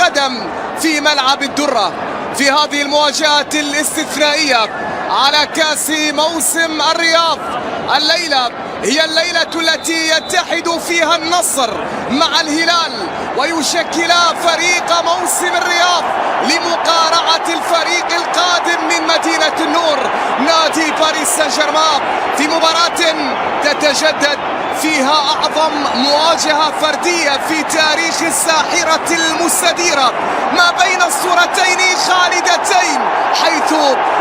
القدم في ملعب الدرة في هذه المواجهة الاستثنائية على كأس موسم الرياض. الليلة هي الليلة التي يتحد فيها النصر مع الهلال ويشكلا فريق موسم الرياض لمقارعة الفريق القادم من مدينة النور نادي باريس سان جيرمان في مباراة تتجدد فيها أعظم مواجهة فردية في تاريخ الساحرة المستديرة ما بين أسطورتين خالدتين، حيث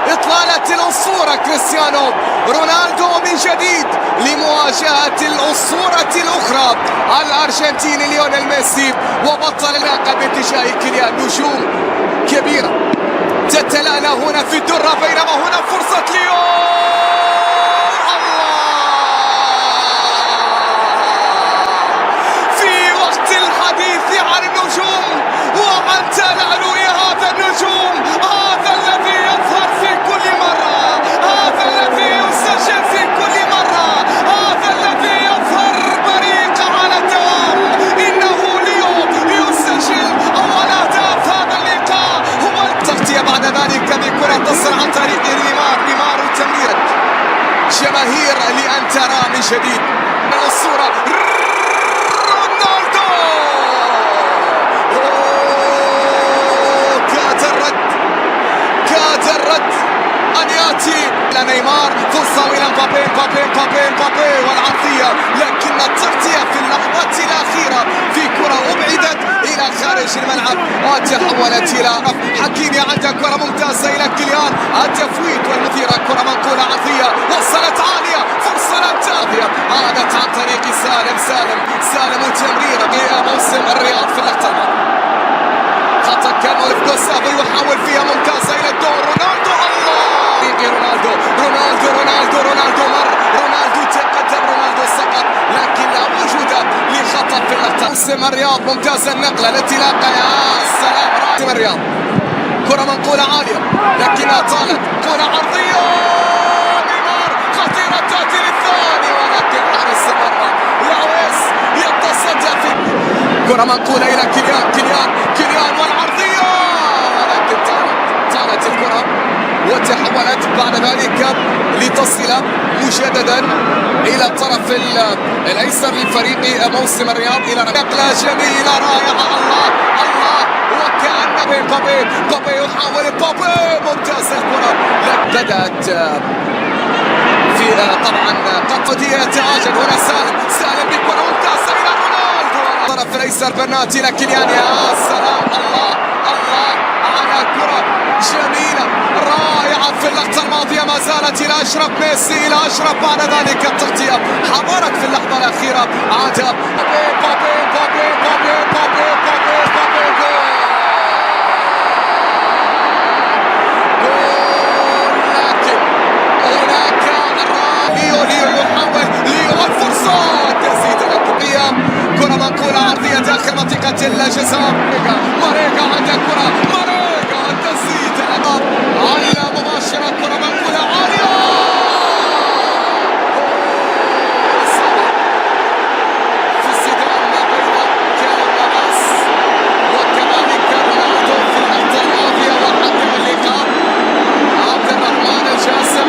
إطلالة الأسطورة كريستيانو رونالدو من جديد لمواجهة الأسطورة الأخرى الأرجنتيني ليونيل ميسي وبطل العقد باتجاه كيليان. نجوم كبيرة تتلاءى هنا في الدرة، بينما هنا فرصة ليون. عن النجوم وعن تلألؤ هذا النجوم، هذا الذي يظهر في كل مرة، هذا الذي يسجل في كل مرة، هذا الذي يظهر بريق على الدوام. إنه ليون يسجل أول أهداف هذا اللقاء. هو التغطية بعد ذلك بكرة تصل عن طريق نيمار وتمرير جماهير لأن ترى من جديد من الصورة نيمار. فرصة إلى مبابي والعرضية، لكن التغطية في اللحظات الأخيرة في كرة أبعدت إلى خارج الملعب وتحولت إلى حكيمي. عندك كرة ممتازة إلى كيليان، التفويت والمثيرة، كرة منقولة عرضية وصلت عالية، فرصة للتغطية عادت عن طريق سالم وتمريرة موسم الرياض في اللقطة الماضية. خطأ كان جوستافو يحاول فيها ممتازة إلى الدور رونالدو. رونالدو مر، رونالدو تقدم، رونالدو سقط، لكن لا وجود لخطأ في اللقطة. موسم الرياض ممتازة النقلة الانطلاقة، يا سلام. موسم الرياض كرة منقولة عالية لكنها طالت، كرة عرضية نيمار خطيرة تأتي للثاني، ولكن حارس المرمى لاويس يتصدى في كرة منقولة إلى كيليان والعرضية، ولكن طالت الكرة وتحولت بعد ذلك لتصل مجددا الى الطرف الايسر لفريق موسم الرياض الى نقله جميله رائعه. الله وكان بابي يحاول، ممتازه الكره بدات في طبعا قد يتواجد هنا سالم بكره ممتازه الى رونالدو، الطرف الايسر بناتي الى كيليان، يا سلام. الله على كره جميله رائعة في اللقطة الماضية، ما زالت إلى أشرف ميسي، إلى أشرف بعد ذلك التغطية حضرت في اللحظة الأخيرة عاد بابي لكن هناك ليو يحاول، والفرصة تزيد الأكبرية، كرة منقولة عرضية داخل منطقة الجزاء. ماريجا عندها كرة، تزيد على مباشرة، كرة منقولة عالية في الصدام ما بين كارلوس وكذلك رونالدو في اللقطة الماضية وحكم اللقاء عبد الرحمن الجاسم.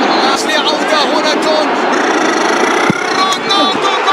لعودة هنا جول رونالدو، جول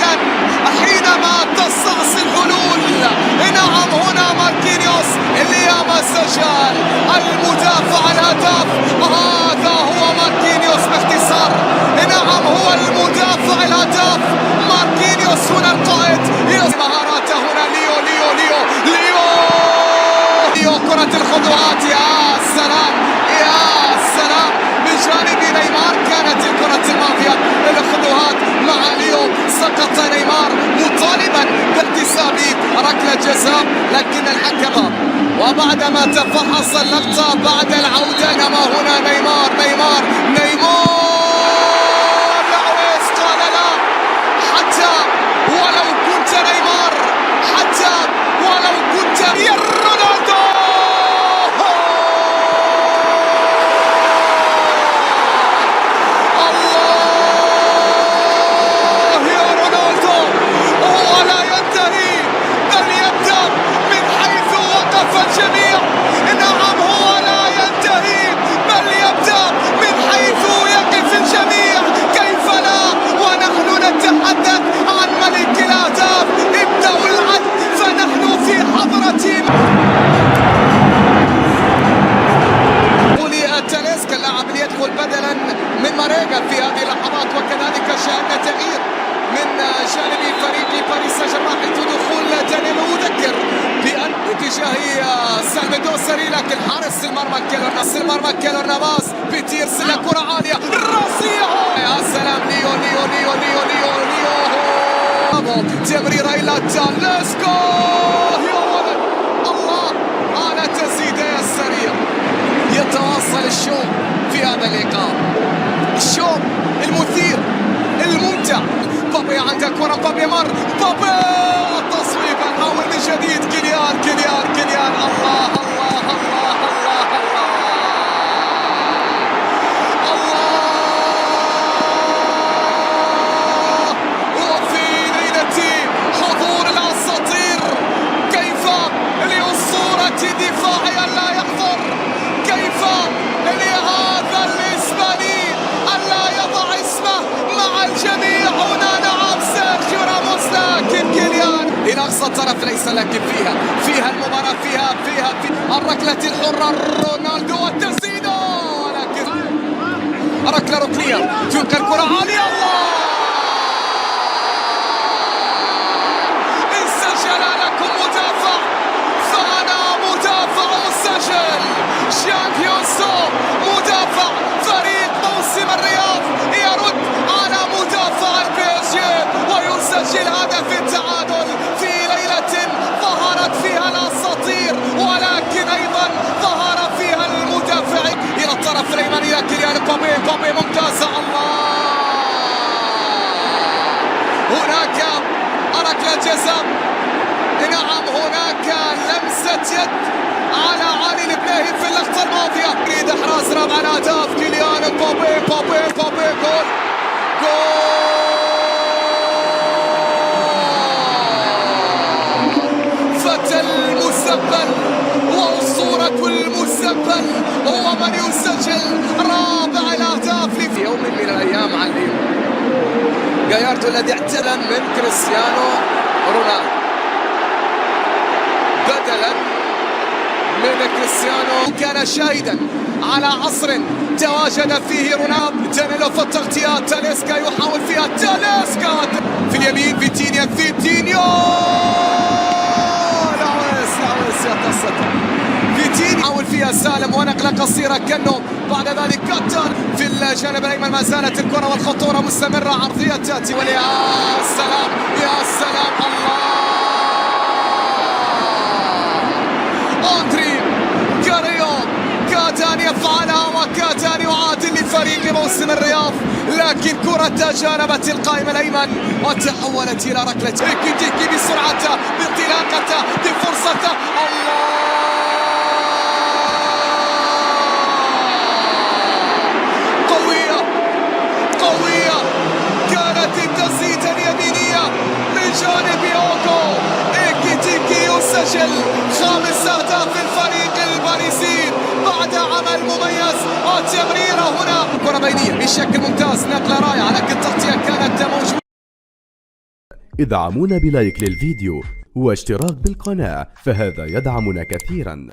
فعلا حينما تستعصي الحلول. نعم هنا ماركينيوس اللي ياما سجل المدافع الهداف، هذا هو ماركينيوس باختصار. نعم هو المدافع الهداف ماركينيوس، هنا القائد مهاراته هنا. ليو ليو ليو ليو ليو كرة الخطوات، يا سلام يا سلام من جانب نيمار. كانت الكرة الماضية الخطوات مع ليو، سقط نيمار مطالبا باحتساب ركلة جزاء لكن الحكم وبعدما تفحص اللقطة بعد العودة كما هنا نيمار نيمار نيمار لاويس قال لا، حتى ولو كنت نيمار، حتى ولو كنت يا رونالدو. الجميع نعم هو لا ينتهي بل يبدأ من حيث يقف الجميع، كيف لا ونحن نتحدث عن ملك الأهداف. ابدأوا العد فنحن في حضرة تاليسكا، اللاعب اللي يدخل بدلا من ماريجا في هذه اللحظات، وكذلك شاهدنا تغيير من جانب فريق باريس سان جيرمان حيث دخول دانييل. أذكر بأن اتجاه سالفادور ساري، لكن حارس المرمى كيلور نافاس بتيرسل كرة عالية راسية، يا سلام ليو ليو ليو ليو ليو ليو تمريرة إلى تاليسكا، يا ولد الله على تسديدة السريع. يتواصل الشوط في هذا اللقاء، الشوط المثير الممتع. بابي عنده كرة، بابي مر، بابي التصويب الأول من جديد. كيليان كيليان كيليان، الله الله الله الله الله الله. وفي ليلة حضور الأساطير كيف لأسطورة دفاعي ألا يحضر، كيف لهذا الإسباني ألا يضع اسمه مع الجميع هنا. نعم سيرخيو راموس، لكن كيليان إلى أقصى الطرف ليس، لكن فيها المباراة، فيها الركلة الحرة رونالدو والتسديد، ولكن ركلة ركنية تلقى الكرة عالية. الله إن سجل لكم مدافع فأنا مدافع سجل. شامبيونسو مدافع فريق موسم الرياض يرد على مدافع البي اس جي ويسجل هدف التعادل في ليلة ظهرت فيها الأساطير، ولكن أيضا ظهر فيها المدافع. إلى الطرف الأيمن إلى كيليان مبابي، مبابي ممتازة، الله هناك ركلة جزاء. نعم هناك لمسة يد على علي البلاهي في اللقطة الماضية. يريد إحراز رابع الأهداف كيليان مبابي، مبابي مبابي، جول جول. فتى المستقبل وأسطورة المستقبل هو من يسجل رابع الأهداف في يوم من الأيام. علي جاياردو الذي اعتلم من كريستيانو رونالدو بدلا من كريستيانو، كان شاهدا على عصر تواجد فيه رونالدو. دانيلو في التغطيات، تاليسكا يحاول فيها، تاليسكا في اليمين، فيتينيا فيتينيو لاويس يتصدر، فيتينيا يحاول فيها سالم ونقلة قصيرة كنو، بعد ذلك كتر في الجانب الأيمن ما زالت الكرة والخطورة مستمرة، عرضية تأتي يا سلام يا سلام، الله أندري كاريو كاد أن يفعلها وكاد أن يعادل لفريق موسم الرياض، لكن كرة تجانبت القائم الأيمن وتحولت إلى ركلة تيكي بسرعته بانطلاقته بفرصته. الله قوية كانت التسديدة اليمينية من جانب أوكو. تيكي يسجل 5 أهداف الفريق الباريسي بعد عمل مميز وتمريرة هنا. كرة بينية بشكل ممتاز، نقلة رائعة، لكن التغطية كانت موجودة. ادعمونا بلايك للفيديو واشتراك بالقناة، فهذا يدعمنا كثيرا.